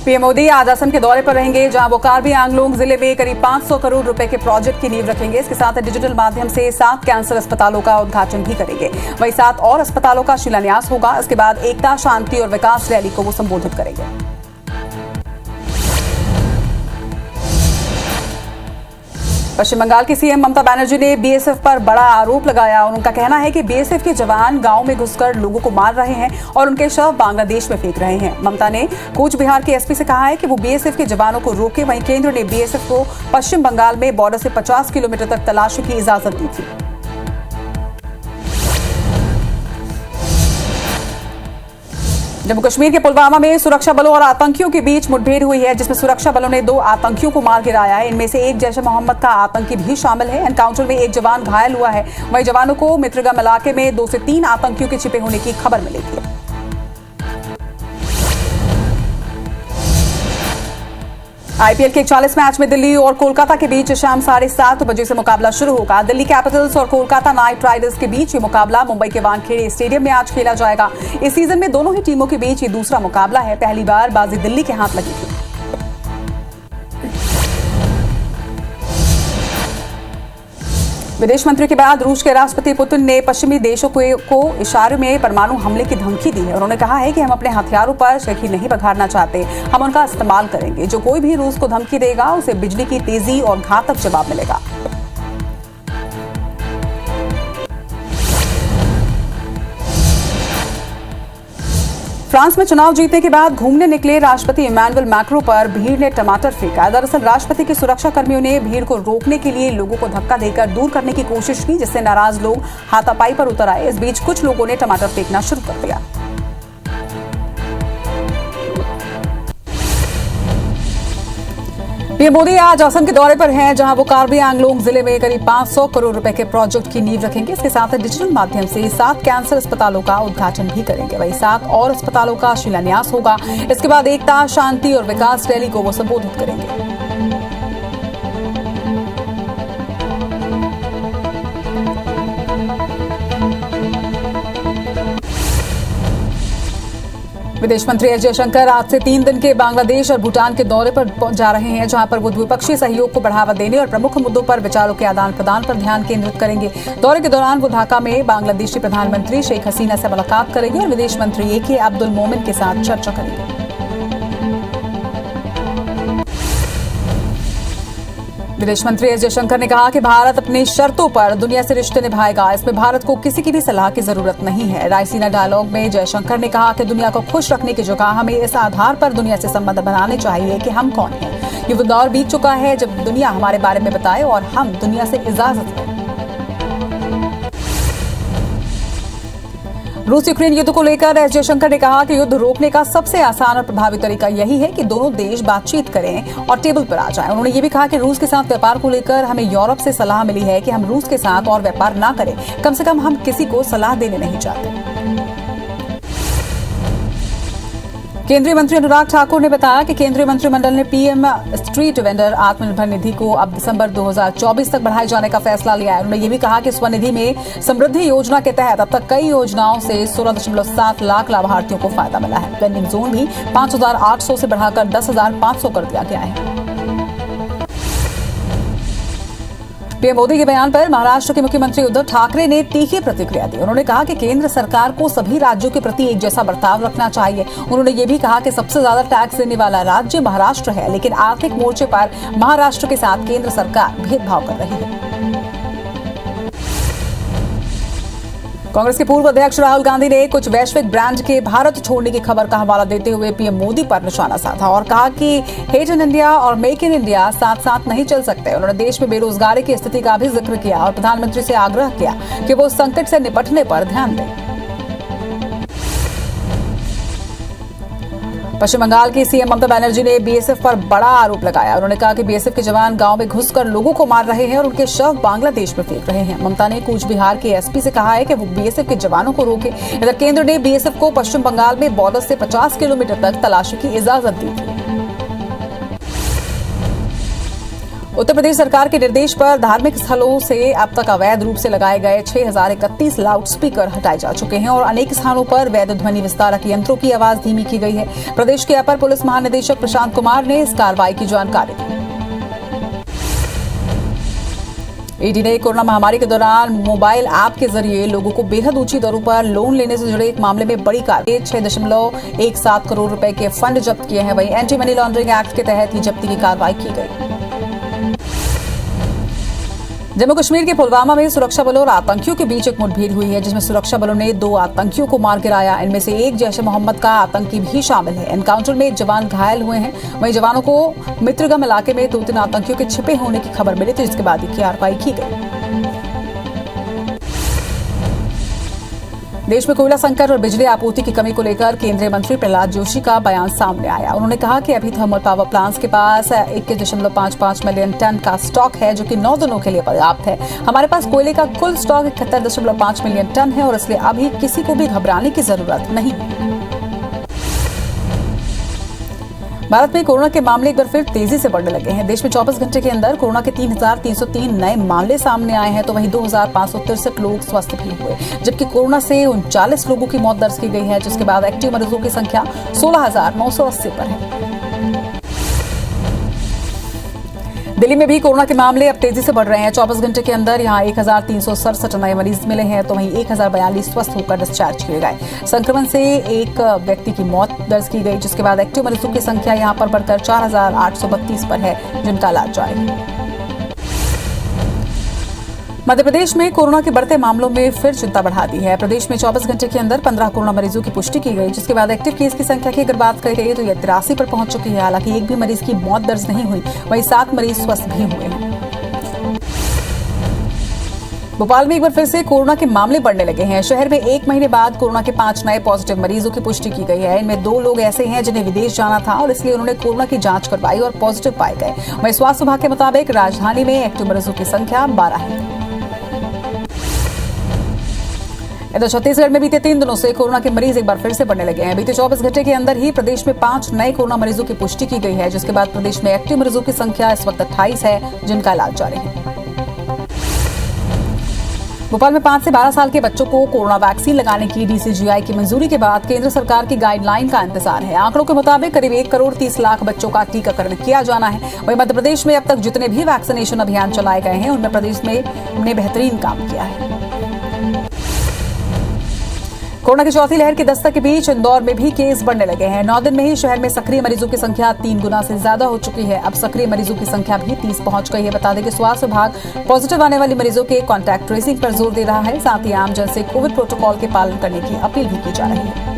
PM Modi आज असम के दौरे पर रहेंगे, जहां वो कार्बी आंगलोंग जिले में करीब 500 करोड़ रुपए के प्रोजेक्ट की नींव रखेंगे। इसके साथ डिजिटल माध्यम से 7 कैंसर अस्पतालों का उद्घाटन भी करेंगे। वहीं 7 और अस्पतालों का शिलान्यास होगा। इसके बाद एकता, शांति और विकास रैली को वो संबोधित करेंगे। पश्चिम बंगाल की सीएम ममता बनर्जी ने बीएसएफ पर बड़ा आरोप लगाया और उनका कहना है कि बीएसएफ के जवान गांव में घुसकर लोगों को मार रहे हैं और उनके शव बांग्लादेश में फेंक रहे हैं। ममता ने कूच बिहार के एसपी से कहा है कि वो बीएसएफ के जवानों को रोके। वहीं केंद्र ने बीएसएफ को पश्चिम बंगाल में बॉर्डर से 50 किलोमीटर तक तलाशी की इजाजत दी थी। जम्मू कश्मीर के पुलवामा में सुरक्षा बलों और आतंकियों के बीच मुठभेड़ हुई है, जिसमें सुरक्षा बलों ने 2 आतंकियों को मार गिराया है। इनमें से एक जैश ए मोहम्मद का आतंकी भी शामिल है। एनकाउंटर में एक जवान घायल हुआ है। वहीं जवानों को मित्रगम इलाके में 2 से 3 आतंकियों के छिपे होने की खबर मिली थी। आईपीएल के 41 मैच में दिल्ली और कोलकाता के बीच शाम 7:30 बजे से मुकाबला शुरू होगा। दिल्ली कैपिटल्स और कोलकाता नाइट राइडर्स के बीच ये मुकाबला मुंबई के वानखेड़े स्टेडियम में आज खेला जाएगा। इस सीजन में दोनों ही टीमों के बीच ये दूसरा मुकाबला है। पहली बार बाजी दिल्ली के हाथ लगी थी। विदेश मंत्री के बाद रूस के राष्ट्रपति पुतिन ने पश्चिमी देशों को इशारे में परमाणु हमले की धमकी दी है। उन्होंने कहा है कि हम अपने हथियारों पर शहरी नहीं बघाड़ना चाहते, हम उनका इस्तेमाल करेंगे। जो कोई भी रूस को धमकी देगा उसे बिजली की तेजी और घातक जवाब मिलेगा। फ्रांस में चुनाव जीतने के बाद घूमने निकले राष्ट्रपति इमैनुअल मैक्रों पर भीड़ ने टमाटर फेंका। दरअसल राष्ट्रपति के सुरक्षा कर्मियों ने भीड़ को रोकने के लिए लोगों को धक्का देकर दूर करने की कोशिश की, जिससे नाराज लोग हाथापाई पर उतर आए। इस बीच कुछ लोगों ने टमाटर फेंकना शुरू कर दिया। पीएम मोदी आज असम के दौरे पर हैं, जहां वो कार्बी आंगलोंग जिले में करीब 500 करोड़ रुपए के प्रोजेक्ट की नींव रखेंगे। इसके साथ डिजिटल माध्यम से 7 कैंसर अस्पतालों का उद्घाटन भी करेंगे। वहीं 7 और अस्पतालों का शिलान्यास होगा। इसके बाद एकता, शांति और विकास रैली को वो संबोधित करेंगे। विदेश मंत्री एस जयशंकर आज से 3 दिन के बांग्लादेश और भूटान के दौरे पर जा रहे हैं, जहां पर वो द्विपक्षीय सहयोग को बढ़ावा देने और प्रमुख मुद्दों पर विचारों के आदान प्रदान पर ध्यान केंद्रित करेंगे। दौरे के दौरान वो ढाका में बांग्लादेशी प्रधानमंत्री शेख हसीना से मुलाकात करेंगे और विदेश मंत्री AK अब्दुल मोमिन के साथ चर्चा करेंगे। विदेश मंत्री एस जयशंकर ने कहा कि भारत अपनी शर्तों पर दुनिया से रिश्ते निभाएगा। इसमें भारत को किसी की भी सलाह की जरूरत नहीं है। रायसीना डायलॉग में जयशंकर ने कहा कि दुनिया को खुश रखने की जगह हमें इस आधार पर दुनिया से संबंध बनाने चाहिए कि हम कौन हैं। ये वो दौर बीत चुका है जब दुनिया हमारे बारे में बताए और हम दुनिया से इजाजत लें। रूस यूक्रेन युद्ध को लेकर एस जयशंकर ने कहा कि युद्ध रोकने का सबसे आसान और प्रभावी तरीका यही है कि दोनों देश बातचीत करें और टेबल पर आ जाएं। उन्होंने ये भी कहा कि रूस के साथ व्यापार को लेकर हमें यूरोप से सलाह मिली है कि हम रूस के साथ और व्यापार ना करें। कम से कम हम किसी को सलाह देने नहीं चाहते। केंद्रीय मंत्री अनुराग ठाकुर ने बताया कि केंद्रीय मंत्रिमंडल ने PM street vendor Atmanirbhar Nidhi को अब दिसंबर 2024 तक बढ़ाए जाने का फैसला लिया है। उन्होंने ये भी कहा कि स्वनिधि में समृद्धि योजना के तहत अब तक कई योजनाओं से 16.7 लाख लाभार्थियों को फायदा मिला है। वेंडिंग जोन भी 5,800 से बढ़ाकर 10,500 कर दिया गया है। पीएम मोदी के बयान पर महाराष्ट्र के मुख्यमंत्री उद्धव ठाकरे ने तीखी प्रतिक्रिया दी। उन्होंने कहा कि केंद्र सरकार को सभी राज्यों के प्रति एक जैसा बर्ताव रखना चाहिए। उन्होंने ये भी कहा कि सबसे ज्यादा टैक्स देने वाला राज्य महाराष्ट्र है, लेकिन आर्थिक मोर्चे पर महाराष्ट्र के साथ केंद्र सरकार भेदभाव कर रही है। कांग्रेस के पूर्व अध्यक्ष राहुल गांधी ने कुछ वैश्विक ब्रांड के भारत छोड़ने की खबर का हवाला देते हुए पीएम मोदी पर निशाना साधा और कहा कि हेट इन इंडिया और मेक इन इंडिया साथ साथ नहीं चल सकते। उन्होंने देश में बेरोजगारी की स्थिति का भी जिक्र किया और प्रधानमंत्री से आग्रह किया कि वो संकट से निपटने पर ध्यान दें। पश्चिम बंगाल की सीएम ममता बनर्जी ने बीएसएफ पर बड़ा आरोप लगाया। उन्होंने कहा कि बीएसएफ के जवान गांव में घुसकर लोगों को मार रहे हैं और उनके शव बांग्लादेश में फेंक रहे हैं। ममता ने कूच बिहार के एसपी से कहा है कि वो बीएसएफ के जवानों को रोके। इधर केंद्र ने बीएसएफ को पश्चिम बंगाल में बॉर्डर से 50 किलोमीटर तक तलाशी की इजाजत दी थी। उत्तर प्रदेश सरकार के निर्देश पर धार्मिक स्थलों से अब तक अवैध रूप से लगाए गए 6031 लाउडस्पीकर हटाए जा चुके हैं और अनेक स्थानों पर वैध ध्वनि विस्तारक यंत्रों की आवाज धीमी की गई है। प्रदेश के अपर पुलिस महानिदेशक प्रशांत कुमार ने इस कार्रवाई की जानकारी दी। ईडी ने कोरोना महामारी के दौरान मोबाइल ऐप के जरिए लोगों को बेहद ऊंची दरों पर लोन लेने से जुड़े एक मामले में बड़ी कार्रवाई 6.17 करोड़ रुपए के फंड जब्त किए हैं। वहीं एंटी मनी लॉन्ड्रिंग एक्ट के तहत ही जब्ती की कार्रवाई की गई। जम्मू कश्मीर के पुलवामा में सुरक्षा बलों और आतंकियों के बीच एक मुठभेड़ हुई है, जिसमें सुरक्षा बलों ने 2 आतंकियों को मार गिराया। इनमें से एक जैश ए मोहम्मद का आतंकी भी शामिल है। एनकाउंटर में एक जवान घायल हुए हैं। वहीं जवानों को मित्रगम इलाके में 2-3 आतंकियों के छिपे होने की खबर मिली थी, जिसके बाद ये कार्रवाई की गई। देश में कोयला संकट और बिजली आपूर्ति की कमी को लेकर केंद्रीय मंत्री प्रहलाद जोशी का बयान सामने आया। उन्होंने कहा कि अभी थर्मल पावर प्लांट्स के पास 21.55 मिलियन टन का स्टॉक है, जो कि 9 दिनों के लिए पर्याप्त है। हमारे पास कोयले का कुल स्टॉक 71.5 मिलियन टन है और इसलिए अभी किसी को भी घबराने की जरूरत नहीं है। भारत में कोरोना के मामले एक बार फिर तेजी से बढ़ने लगे हैं। देश में 24 घंटे के अंदर कोरोना के 3,303 नए मामले सामने आए हैं, तो वहीं 2,563 लोग स्वस्थ भी हुए, जबकि कोरोना से 39 लोगों की मौत दर्ज की गई है, जिसके बाद एक्टिव मरीजों की संख्या 16,980 पर है। दिल्ली में भी कोरोना के मामले अब तेजी से बढ़ रहे हैं। 24 घंटे के अंदर यहां 1,367 नए मरीज मिले हैं, तो वहीं 1,042 स्वस्थ होकर डिस्चार्ज किए गए। संक्रमण से एक व्यक्ति की मौत दर्ज की गई, जिसके बाद एक्टिव मरीजों की संख्या यहां पर बढ़कर 4,832 पर है, जिनका इलाज जारी है। मध्य प्रदेश में कोरोना के बढ़ते मामलों में फिर चिंता बढ़ा दी है। प्रदेश में 24 घंटे के अंदर 15 कोरोना मरीजों की पुष्टि की गई, जिसके बाद एक्टिव केस की संख्या की अगर बात करें तो यह 83 पर पहुंच चुकी है। हालांकि एक भी मरीज की मौत दर्ज नहीं हुई, वहीं 7 मरीज स्वस्थ भी हुए हैं। भोपाल में एक बार फिर से कोरोना के मामले बढ़ने लगे हैं। शहर में 1 महीने बाद कोरोना के 5 नए पॉजिटिव मरीजों की पुष्टि की गई है। इनमें 2 लोग ऐसे हैं जिन्हें विदेश जाना था और इसलिए उन्होंने कोरोना की जांच करवाई और पॉजिटिव पाए गए। वहीं स्वास्थ्य विभाग के मुताबिक राजधानी में एक्टिव मरीजों की संख्या 12 है। इधर छत्तीसगढ़ में बीते 3 दिनों से कोरोना के मरीज एक बार फिर से बढ़ने लगे हैं। बीते 24 घंटे के अंदर ही प्रदेश में 5 नए कोरोना मरीजों की पुष्टि की गई है, जिसके बाद प्रदेश में एक्टिव मरीजों की संख्या इस वक्त 28 है, जिनका इलाज जारी है। भोपाल में 5 से 12 साल के बच्चों को कोरोना वैक्सीन लगाने की डीसीजीआई की मंजूरी के बाद केंद्र सरकार की गाइडलाइन का इंतजार है। आंकड़ों के मुताबिक करीब 1 करोड़ 30 लाख बच्चों का टीकाकरण किया जाना है। वहीं मध्य प्रदेश में अब तक जितने भी वैक्सीनेशन अभियान चलाए गए हैं, उनमें प्रदेश ने बेहतरीन काम किया है। कोरोना की चौथी लहर की दस्तक के बीच इंदौर में भी केस बढ़ने लगे हैं। 9 दिन में ही शहर में सक्रिय मरीजों की संख्या 3 गुना से ज्यादा हो चुकी है। अब सक्रिय मरीजों की संख्या भी 30 पहुंच गई है। बता दें कि स्वास्थ्य विभाग पॉजिटिव आने वाले मरीजों के कॉन्टैक्ट ट्रेसिंग पर जोर दे रहा है। साथ ही आमजन से कोविड प्रोटोकॉल के पालन करने की अपील भी की जा रही है।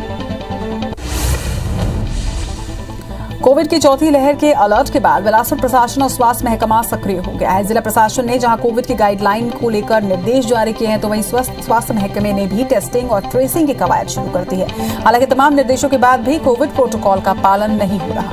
कोविड की चौथी लहर के अलर्ट के बाद बिलासपुर प्रशासन और स्वास्थ्य महकमा सक्रिय हो गया है। जिला प्रशासन ने जहां कोविड की गाइडलाइन को लेकर निर्देश जारी किए हैं, तो वहीं स्वास्थ्य महकमे ने भी टेस्टिंग और ट्रेसिंग की कवायद शुरू कर दी है। हालांकि तमाम निर्देशों के बाद भी कोविड प्रोटोकॉल का पालन नहीं हो रहा।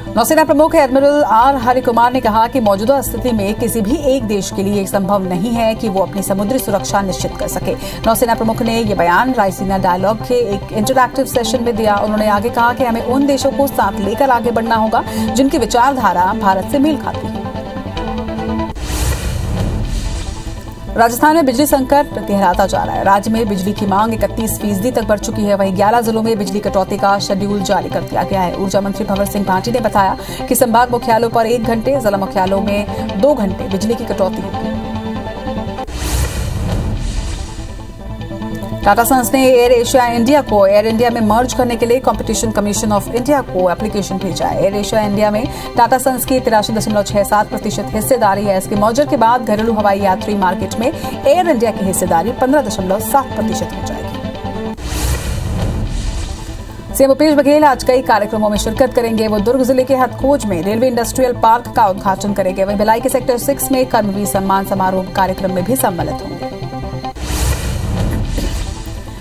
नौसेना प्रमुख एडमिरल आर हरिकुमार ने कहा कि मौजूदा स्थिति में किसी भी एक देश के लिए संभव नहीं है कि वो अपनी समुद्री सुरक्षा निश्चित कर सके। नौसेना प्रमुख ने ये बयान रायसीना डायलॉग के एक इंटरैक्टिव सेशन में दिया। उन्होंने आगे कहा कि हमें उन देशों को साथ लेकर आगे बढ़ना होगा जिनकी विचारधारा भारत से मेल खाती है। राजस्थान में बिजली संकट गहराता जा रहा है। राज्य में बिजली की मांग 31% तक बढ़ चुकी है। वहीं 11 जिलों में बिजली कटौती का शेड्यूल जारी कर दिया गया है। ऊर्जा मंत्री भंवर सिंह भाटी ने बताया कि संभाग मुख्यालयों पर 1 घंटे, जिला मुख्यालयों में 2 घंटे बिजली की कटौती होगी। टाटा सन्स ने एयर एशिया इंडिया को एयर इंडिया में मर्ज करने के लिए कॉम्पिटिशन कमीशन ऑफ इंडिया को एप्लीकेशन भेजा है। एयर एशिया इंडिया में टाटा सन्स की 83.67% हिस्सेदारी है। इसके मर्जर के बाद घरेलू हवाई यात्री मार्केट में एयर इंडिया की हिस्सेदारी 15.7% हो जाएगी। सीएम भूपेश बघेल आज कई कार्यक्रमों में शिरकत करेंगे। वो दुर्ग जिले के हथखोज में रेलवे इंडस्ट्रियल पार्क का उद्घाटन करेंगे। वहीं भिलाई के सेक्टर 6 में कर्मवीर सम्मान समारोह कार्यक्रम में भी सम्मिलित होंगे।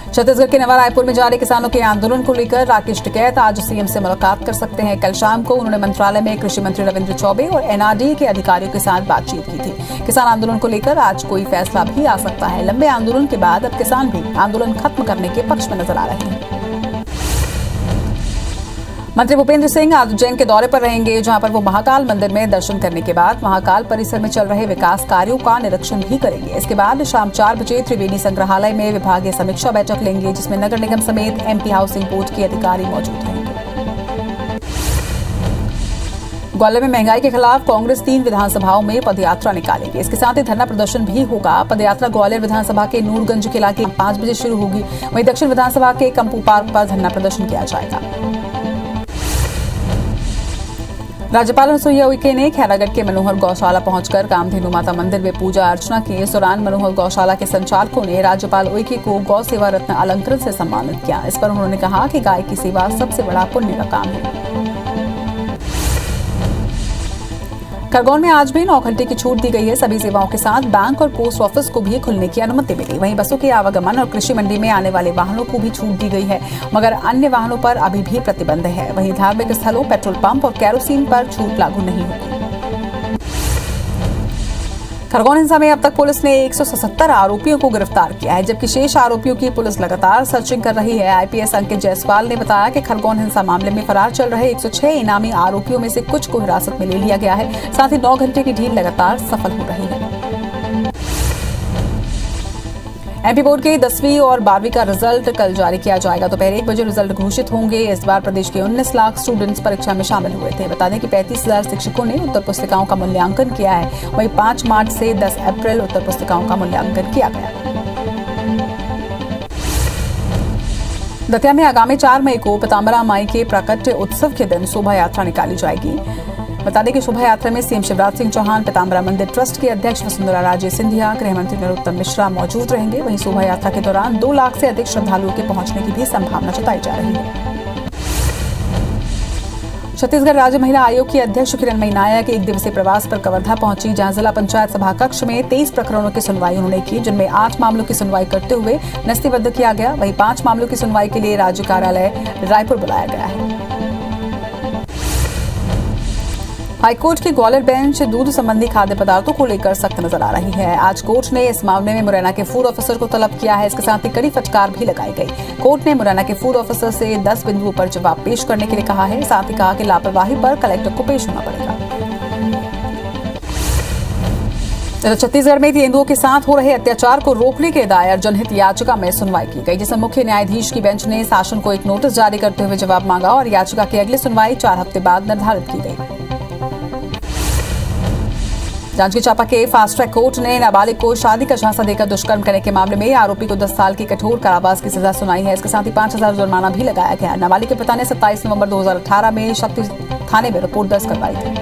छत्तीसगढ़ के नवा रायपुर में जारी किसानों के आंदोलन को लेकर राकेश टिकैत आज सीएम से मुलाकात कर सकते हैं। कल शाम को उन्होंने मंत्रालय में कृषि मंत्री रविंद्र चौबे और एनआरडीए के अधिकारियों के साथ बातचीत की थी। किसान आंदोलन को लेकर आज कोई फैसला भी आ सकता है। लंबे आंदोलन के बाद अब किसान भी आंदोलन खत्म करने के पक्ष में नजर आ रहे हैं। मंत्री भूपेंद्र सिंह आज उज्जैन के दौरे पर रहेंगे, जहां पर वो महाकाल मंदिर में दर्शन करने के बाद महाकाल परिसर में चल रहे विकास कार्यों का निरीक्षण भी करेंगे। इसके बाद शाम 4 बजे त्रिवेणी संग्रहालय में विभागीय समीक्षा बैठक लेंगे, जिसमें नगर निगम समेत एमपी हाउसिंग बोर्ड के अधिकारी मौजूद रहेंगे। ग्वालियर में महंगाई के खिलाफ कांग्रेस 3 विधानसभाओं में पदयात्रा निकालेगी। इसके साथ ही धरना प्रदर्शन भी होगा। पदयात्रा ग्वालियर विधानसभा के नूरगंज के इलाके 5 बजे शुरू होगी। वहीं दक्षिण विधानसभा के कंपू पार्क पर धरना प्रदर्शन किया जाएगा। राज्यपाल अनुसुईया उइके ने खैरागढ़ के मनोहर गौशाला पहुंचकर कामधेनु माता मंदिर में पूजा अर्चना की। इस दौरान मनोहर गौशाला के संचालकों ने राज्यपाल उइके को गौ सेवा रत्न अलंकरण से सम्मानित किया। इस पर उन्होंने कहा कि गाय की सेवा सबसे बड़ा पुण्य का काम है। खरगोन में आज भी 9 घंटे की छूट दी गई है। सभी सेवाओं के साथ बैंक और पोस्ट ऑफिस को भी खुलने की अनुमति मिली। वहीं बसों के आवागमन और कृषि मंडी में आने वाले वाहनों को भी छूट दी गई है, मगर अन्य वाहनों पर अभी भी प्रतिबंध है। वहीं धार्मिक स्थलों, पेट्रोल पंप और कैरोसिन पर छूट लागू नहीं होगी। खरगोन हिंसा में अब तक पुलिस ने 177 आरोपियों को गिरफ्तार किया है, जबकि शेष आरोपियों की पुलिस लगातार सर्चिंग कर रही है। आईपीएस अंकित जायसवाल ने बताया कि खरगोन हिंसा मामले में फरार चल रहे 106 इनामी आरोपियों में से कुछ को हिरासत में ले लिया गया है। साथ ही 9 घंटे की ढील लगातार सफल हो रही है। एमपी बोर्ड के 10वीं और 12वीं का रिजल्ट कल जारी किया जाएगा। दोपहर 1 बजे रिजल्ट घोषित होंगे। इस बार प्रदेश के 19 लाख स्टूडेंट्स परीक्षा में शामिल हुए थे। बता दें कि 35,000 शिक्षकों ने उत्तर पुस्तिकाओं का मूल्यांकन किया है। वहीं 5 मार्च से 10 अप्रैल उत्तर पुस्तिकाओं का मूल्यांकन किया गया। दतिया में आगामी 4 मई को पीताम्बरा माई के प्राकट्य उत्सव के दिन शोभा यात्रा निकाली जाएगी। बता दें कि शोभा यात्रा में सीएम शिवराज सिंह चौहान, पीताम्बरा मंदिर ट्रस्ट के अध्यक्ष वसुंधरा राजे सिंधिया, गृह मंत्री नरोत्तम मिश्रा मौजूद रहेंगे। वहीं शोभा यात्रा के दौरान 2 लाख से अधिक श्रद्धालुओं के पहुंचने की भी संभावना जताई जा रही है। छत्तीसगढ़ राज्य महिला आयोग की अध्यक्ष किरणमयी नायक 1 दिवसीय प्रवास पर कवर्धा पहुंची, जहां जिला पंचायत सभा कक्ष में 23 प्रकरणों की सुनवाई उन्होंने की, जिनमें 8 मामलों की सुनवाई करते हुए नस्तीबद्ध किया गया। वहीं 5 मामलों की सुनवाई के लिए राज्य कार्यालय रायपुर बुलाया गया है। हाईकोर्ट की ग्वालियर बेंच दूध संबंधी खाद्य पदार्थों को लेकर सख्त नजर आ रही है। आज कोर्ट ने इस मामले में मुरैना के फूड ऑफिसर को तलब किया है। इसके साथ ही कड़ी फटकार भी लगाई गई। कोर्ट ने मुरैना के फूड ऑफिसर से 10 बिंदुओं पर जवाब पेश करने के लिए कहा है। साथ ही कहा कि लापरवाही पर कलेक्टर को पेश होना पड़ेगा। छत्तीसगढ़ में तेंदुओं के साथ हो रहे अत्याचार को रोकने के दायर जनहित याचिका में सुनवाई की गई, जिसमें मुख्य न्यायाधीश की बेंच ने शासन को एक नोटिस जारी करते हुए जवाब मांगा और याचिका की अगली सुनवाई 4 हफ्ते बाद निर्धारित की गई। जांजगीर चांपा के फास्ट ट्रैक कोर्ट ने नाबालिग को शादी का झांसा देकर दुष्कर्म करने के मामले में आरोपी को 10 साल की कठोर कारावास की सजा सुनाई है। इसके साथ ही 5,000 जुर्माना भी लगाया गया है। नाबालिग के पिता ने 27 नवंबर 2018 में शक्ति थाने में रिपोर्ट दर्ज करवाई थी।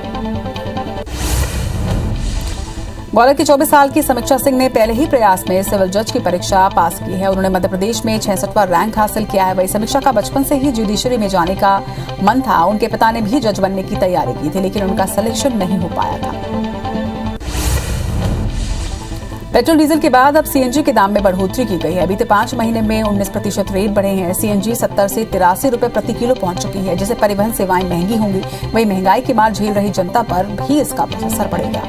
ग्वालियर की 24 साल की समीक्षा सिंह ने पहले ही प्रयास में सिविल जज की परीक्षा पास की है। उन्होंने मध्य प्रदेश में 66वां रैंक हासिल किया है। वही समीक्षा का बचपन से ही जुडिशरी में जाने का मन था। उनके पिता ने भी जज बनने की तैयारी की थी, लेकिन उनका सिलेक्शन नहीं हो पाया था। पेट्रोल डीजल के बाद अब सीएनजी के दाम में बढ़ोतरी की गई है। बीते 5 महीने में 19% रेट बढ़े हैं। सीएनजी 70 से 83 रुपए प्रति किलो पहुंच चुकी है, जिससे परिवहन सेवाएं महंगी होंगी। वहीं महंगाई की मार झेल रही जनता पर भी इसका असर पड़ेगा।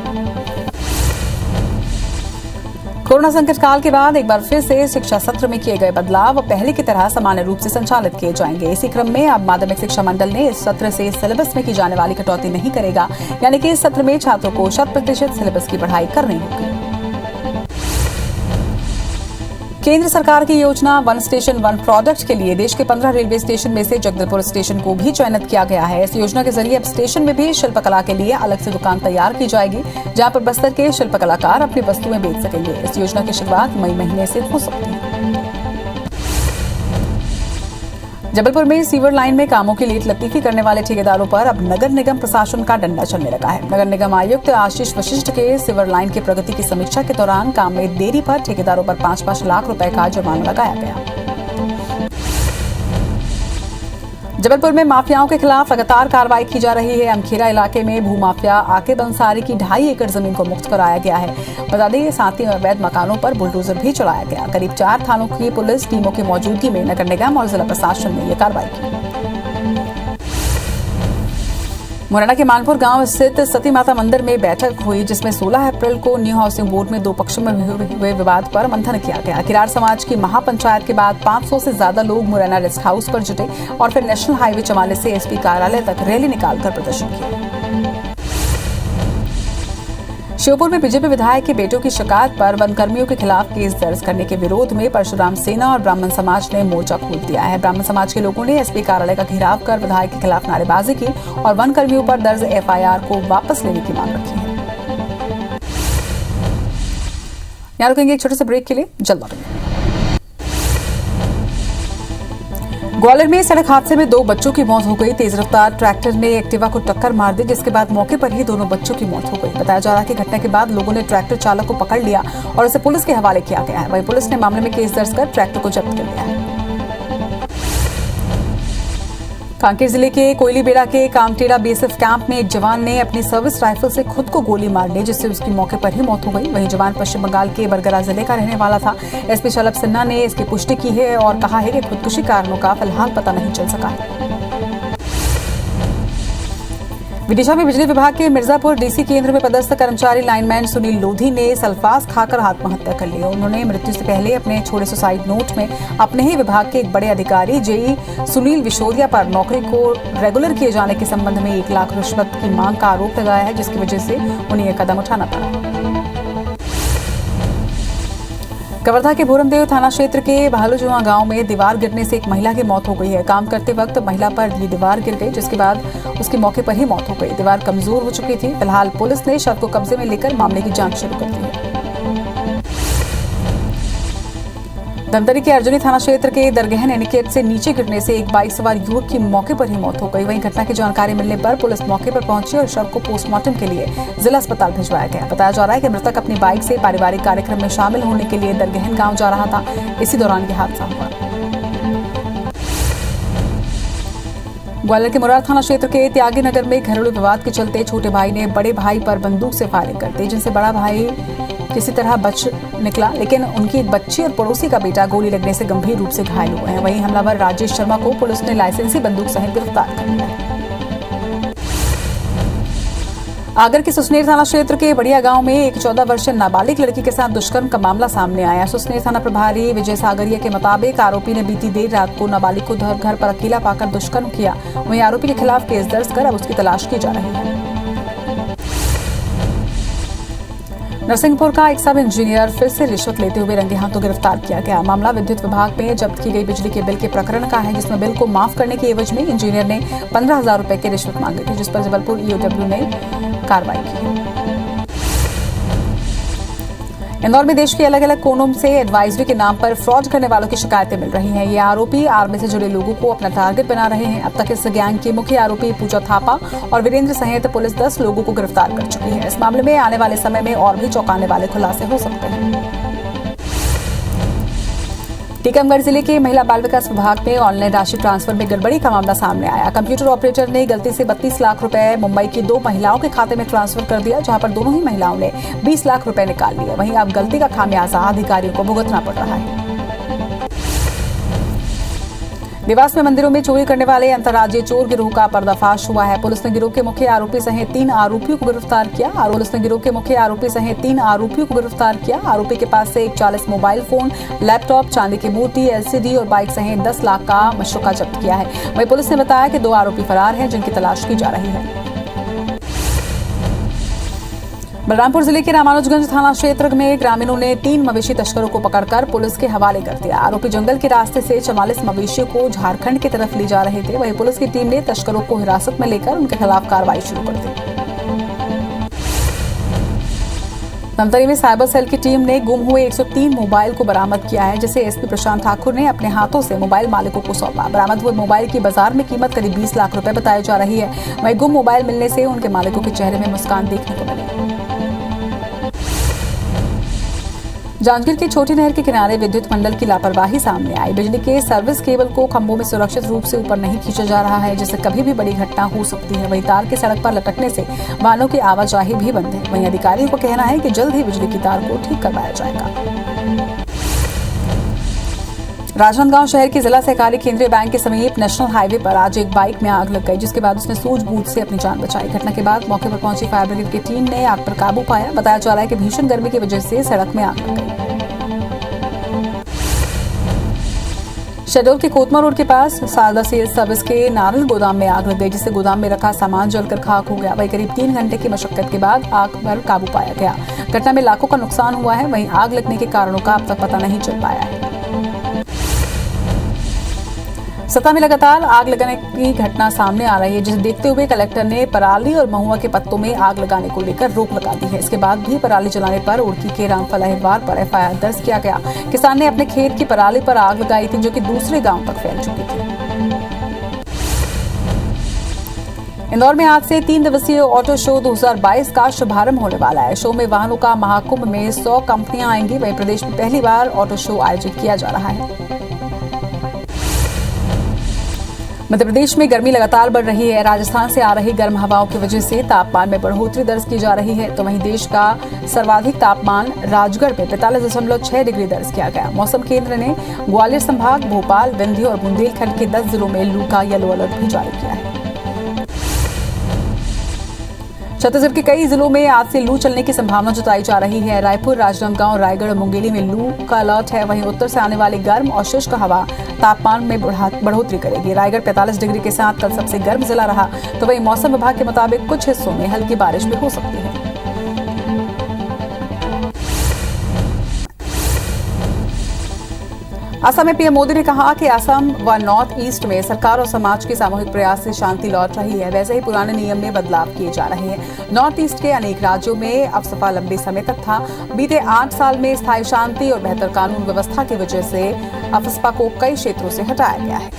कोरोना संकट काल के बाद एक बार फिर से शिक्षा सत्र में किए गए बदलाव पहले की तरह सामान्य रूप से संचालित किए जाएंगे। इसी क्रम में अब माध्यमिक शिक्षा मंडल ने इस सत्र से सिलेबस में की जाने वाली कटौती नहीं करेगा, यानी कि इस सत्र में छात्रों को 100% सिलेबस की पढ़ाई करनी होगी। केंद्र सरकार की योजना 1 स्टेशन 1 प्रोडक्ट के लिए देश के 15 रेलवे स्टेशन में से जगदलपुर स्टेशन को भी चयनित किया गया है। इस योजना के जरिए अब स्टेशन में भी शिल्पकला के लिए अलग से दुकान तैयार की जाएगी, जहां पर बस्तर के शिल्प कलाकार अपनी वस्तुएं बेच सकेंगे। इस योजना की शुरुआत मई महीने से हो सकती है। जबलपुर में सीवर लाइन में कामों की लेट लतीफी करने वाले ठेकेदारों पर अब नगर निगम प्रशासन का डंडा चलने लगा है। नगर निगम आयुक्त आशीष वशिष्ठ के सीवर लाइन की प्रगति की समीक्षा के दौरान काम में देरी पर ठेकेदारों पर 5-5 लाख रुपए का जुर्माना लगाया गया। जबलपुर में माफियाओं के खिलाफ लगातार कार्रवाई की जा रही है। अमखेरा इलाके में भूमाफिया आकिब अंसारी की 2.5 एकड़ जमीन को मुक्त कराया गया है। बता दें, साथ ही अवैध मकानों पर बुलडोजर भी चलाया गया। करीब 4 थानों की पुलिस टीमों की मौजूदगी में नगर निगम और जिला प्रशासन ने यह कार्रवाई की। मुरैना के मानपुर गांव स्थित सती माता मंदिर में बैठक हुई, जिसमें 16 अप्रैल को न्यू हाउसिंग बोर्ड में दो पक्षों में हुए विवाद पर मंथन किया गया। किरार समाज की महापंचायत के बाद 500 से ज्यादा लोग मुरैना रेस्ट हाउस पर जुटे और फिर नेशनल हाईवे 44 से एसपी कार्यालय तक रैली निकालकर प्रदर्शन किया। श्योपुर में बीजेपी विधायक के बेटों की शिकायत पर वनकर्मियों के खिलाफ केस दर्ज करने के विरोध में परशुराम सेना और ब्राह्मण समाज ने मोर्चा खोल दिया है। ब्राह्मण समाज के लोगों ने एसपी कार्यालय का घेराव कर विधायक के खिलाफ नारेबाजी की और वनकर्मियों पर दर्ज एफआईआर को वापस लेने की मांग रखी है। यहाँ रुकेंगे एक छोटे से ब्रेक के लिए, जल्द लौटेंगे। ग्वालियर में सड़क हादसे में दो बच्चों की मौत हो गई। तेज रफ्तार ट्रैक्टर ने एक्टिवा को टक्कर मार दी, जिसके बाद मौके पर ही दोनों बच्चों की मौत हो गई। बताया जा रहा है कि घटना के बाद लोगों ने ट्रैक्टर चालक को पकड़ लिया और उसे पुलिस के हवाले किया गया है। वहीं पुलिस ने मामले में केस दर्ज कर ट्रैक्टर को जब्त कर लिया है। कांकेर जिले के कोयलीबेड़ा के कामटेड़ा बीएसएफ कैंप में एक जवान ने अपनी सर्विस राइफल से खुद को गोली मार ली, जिससे उसकी मौके पर ही मौत हो गई। वहीं जवान पश्चिम बंगाल के बरगरा जिले का रहने वाला था। एसपी शलभ सिन्हा ने इसकी पुष्टि की है और कहा है कि खुदकुशी कारणों का फिलहाल पता नहीं चल सका है। विदिशा में बिजली विभाग के मिर्जापुर डीसी केंद्र में पदस्थ कर्मचारी लाइनमैन सुनील लोधी ने सल्फास खाकर आत्महत्या कर ली। उन्होंने मृत्यु से पहले अपने छोड़े सुसाइड नोट में अपने ही विभाग के एक बड़े अधिकारी जेई सुनील विशोरिया पर नौकरी को रेगुलर किए जाने के संबंध में 1 लाख रिश्वत की मांग का आरोप लगाया है, जिसकी वजह से उन्हें यह कदम उठाना पड़ा। कवर्धा के भोरमदेव थाना क्षेत्र के भालूजुआ गांव में दीवार गिरने से एक महिला की मौत हो गई है। काम करते वक्त महिला पर ये दीवार गिर गई, जिसके बाद उसकी मौके पर ही मौत हो गई। दीवार कमजोर हो चुकी थी। फिलहाल पुलिस ने शव को कब्जे में लेकर मामले की जांच शुरू कर दी है। धमतरी के अर्जुनी थाना क्षेत्र के दरगहन एनिकेट से नीचे गिरने से एक बाइक सवार युवक की मौके पर ही मौत हो गई। वहीं घटना की जानकारी मिलने पर पुलिस मौके पर पहुंची और शव को पोस्टमार्टम के लिए जिला अस्पताल भिजवाया गया। बताया जा रहा है कि मृतक अपनी बाइक से पारिवारिक कार्यक्रम में शामिल होने के लिए दरगहन गांव जा रहा था। इसी दौरान यह हादसा हुआ। ग्वालियर के मुरार थाना क्षेत्र के त्यागी नगर में घरेलू विवाद के चलते छोटे भाई ने बड़े भाई पर बंदूक से फायरिंग कर दी, जिनसे बड़ा भाई किसी तरह बच निकला, लेकिन उनकी एक बच्ची और पड़ोसी का बेटा गोली लगने से गंभीर रूप से घायल हुए हैं। वहीं हमलावर राजेश शर्मा को पुलिस ने लाइसेंसी बंदूक सहित गिरफ्तार कर लिया है। आगर के सुसनेर थाना क्षेत्र के बढ़िया गांव में एक 14 वर्षीय नाबालिग लड़की के साथ दुष्कर्म का मामला सामने आया। सुसनेर थाना प्रभारी विजय सागरिया के मुताबिक आरोपी ने बीती देर रात को नाबालिग को घर पर अकेला पाकर दुष्कर्म किया। वहीं आरोपी के खिलाफ केस दर्ज कर अब उसकी तलाश की जा रही है। नरसिंहपुर का एक सब इंजीनियर फिर से रिश्वत लेते हुए रंगे हाथों गिरफ्तार किया गया। मामला विद्युत विभाग में जब्त की गई बिजली के बिल के प्रकरण का है, जिसमें बिल को माफ करने के एवज में इंजीनियर ने 15,000 रुपए की रिश्वत मांगी थी, जिस पर जबलपुर ईओडब्ल्यू ने कार्रवाई की। इंदौर में देश के अलग अलग कोनों से एडवाइजरी के नाम पर फ्रॉड करने वालों की शिकायतें मिल रही हैं। ये आरोपी आर्मी से जुड़े लोगों को अपना टारगेट बना रहे हैं। अब तक इस गैंग के मुख्य आरोपी पूजा थापा और वीरेंद्र सहित पुलिस 10 लोगों को गिरफ्तार कर चुकी है। इस मामले में आने वाले समय में और भी चौंकाने वाले खुलासे हो सकते हैं। टीकमगढ़ जिले के महिला बाल विकास विभाग में ऑनलाइन राशि ट्रांसफर में गड़बड़ी का मामला सामने आया। कंप्यूटर ऑपरेटर ने गलती से 32 लाख रुपए मुंबई की 2 महिलाओं के खाते में ट्रांसफर कर दिया, जहां पर दोनों ही महिलाओं ने 20 लाख रुपए निकाल लिए। वहीं अब गलती का खामियाजा अधिकारियों को भुगतना पड़ रहा है। देवास में मंदिरों में चोरी करने वाले अंतर्राज्यीय चोर गिरोह का पर्दाफाश हुआ है। पुलिस ने गिरोह के मुख्य आरोपी सहित 3 आरोपियों को गिरफ्तार किया। आरोपी के पास से 41 मोबाइल फोन, लैपटॉप, चांदी की मूर्ति, एलसीडी और बाइक सहित 10 लाख का मशरूका जब्त किया है। वहीं पुलिस ने बताया कि 2 आरोपी फरार हैं, जिनकी तलाश की जा रही है। बलरामपुर जिले के रामानुजगंज थाना क्षेत्र में ग्रामीणों ने 3 मवेशी तस्करों को पकड़कर पुलिस के हवाले कर दिया। आरोपी जंगल के रास्ते से 44 मवेशियों को झारखंड की तरफ ले जा रहे थे। वहीं पुलिस की टीम ने तस्करों को हिरासत में लेकर उनके खिलाफ कार्रवाई शुरू कर दी। धमतरी में साइबर सेल की टीम ने गुम हुए 103 मोबाइल को बरामद किया है, जिसे एसपी प्रशांत ठाकुर ने अपने हाथों से मोबाइल मालिकों को सौंपा। बरामद हुए मोबाइल की बाजार में कीमत करीब 20 लाख रुपए बताई जा रही है। वहीं गुम मोबाइल मिलने से उनके मालिकों के चेहरे में मुस्कान देखने को मिली। जांजगीर की छोटी नहर के किनारे विद्युत मंडल की लापरवाही सामने आई। बिजली के सर्विस केबल को खंभों में सुरक्षित रूप से ऊपर नहीं खींचा जा रहा है, जिससे कभी भी बड़ी घटना हो सकती है। वहीं तार के सड़क पर लटकने से वाहनों की आवाजाही भी बंद है। वहीं अधिकारियों को कहना है कि जल्द ही बिजली की तार को ठीक करवाया जाएगा। राजनांदगांव शहर के जिला सहकारी केंद्रीय बैंक के समीप नेशनल हाईवे पर आज एक बाइक में आग लग गई, जिसके बाद उसने सूझबूझ से अपनी जान बचाई। घटना के बाद मौके पर पहुंची फायर ब्रिगेड की टीम ने आग पर काबू पाया। बताया जा रहा है कि भीषण गर्मी की वजह से सड़क में आग लग गई। शहडोल के कोतमा रोड के पास शारदा सेल्स सर्विस के नारल गोदाम में आग लग गई, जिससे गोदाम में रखा सामान जलकर खाक हो गया। वहीं करीब 3 घंटे की मशक्कत के बाद आग पर काबू पाया गया। घटना में लाखों का नुकसान हुआ है। वहीं आग लगने के कारणों का अब तक पता नहीं चल पाया है। सतना में लगातार आग लगाने की घटना सामने आ रही है, जिसे देखते हुए कलेक्टर ने पराली और महुआ के पत्तों में आग लगाने को लेकर रोक लगा दी है। इसके बाद भी पराली जलाने पर उड़की के रामफल अहिरवार पर एफआईआर दर्ज किया गया। किसान ने अपने खेत की पराली पर आग लगाई थी, जो कि दूसरे गांव तक फैल चुकी थी। इंदौर में आज से 3 दिवसीय ऑटो शो 2022 का शुभारंभ होने वाला है। शो में वाहनों का महाकुंभ में 100 कंपनियां आएंगी। वहीं प्रदेश में पहली बार ऑटो शो आयोजित किया जा रहा है। मध्य प्रदेश में गर्मी लगातार बढ़ रही है। राजस्थान से आ रही गर्म हवाओं की वजह से तापमान में बढ़ोतरी दर्ज की जा रही है। तो वहीं देश का सर्वाधिक तापमान राजगढ़ में 45.6 डिग्री दर्ज किया गया। मौसम केंद्र ने ग्वालियर संभाग, भोपाल, विंध्य और बुंदेलखंड के 10 जिलों में लू का येलो अलर्ट भी जारी किया है। छत्तीसगढ़ के कई जिलों में आज से लू चलने की संभावना जताई जा रही है। रायपुर, राजनांदगांव, रायगढ़ और मुंगेली में लू का अलर्ट है। वहीं उत्तर से आने वाली गर्म और शुष्क हवा तापमान में बढ़ोतरी करेगी। रायगढ़ 45 डिग्री के साथ कल सबसे गर्म जिला रहा। तो वहीं मौसम विभाग के मुताबिक कुछ हिस्सों में हल्की बारिश भी हो सकती है। असम में पीएम मोदी ने कहा कि असम व नॉर्थ ईस्ट में सरकार और समाज के सामूहिक प्रयास से शांति लौट रही है। वैसे ही पुराने नियम में बदलाव किए जा रहे हैं। नॉर्थ ईस्ट के अनेक राज्यों में अफसपा लंबे समय तक था। बीते 8 साल में स्थायी शांति और बेहतर कानून व्यवस्था की वजह से अफसपा को कई क्षेत्रों से हटाया गया है।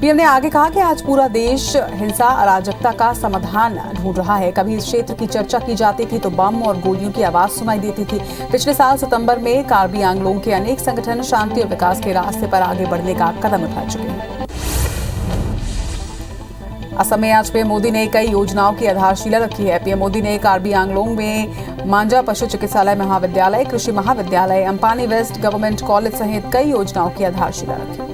पीएम ने आगे कहा कि आज पूरा देश हिंसा अराजकता का समाधान ढूंढ रहा है। कभी इस क्षेत्र की चर्चा की जाती थी तो बम और गोलियों की आवाज सुनाई देती थी। पिछले साल सितंबर में कार्बी आंगलोंग के अनेक संगठन शांति और विकास के रास्ते पर आगे बढ़ने का कदम उठा चुके हैं। असम में आज पीएम मोदी ने कई योजनाओं की आधारशिला रखी है। पीएम मोदी ने कार्बी आंगलोंग में मांजा पशु चिकित्सालय महाविद्यालय, कृषि महाविद्यालय, अम्पानी वेस्ट गवर्नमेंट कॉलेज सहित कई योजनाओं की आधारशिला रखी।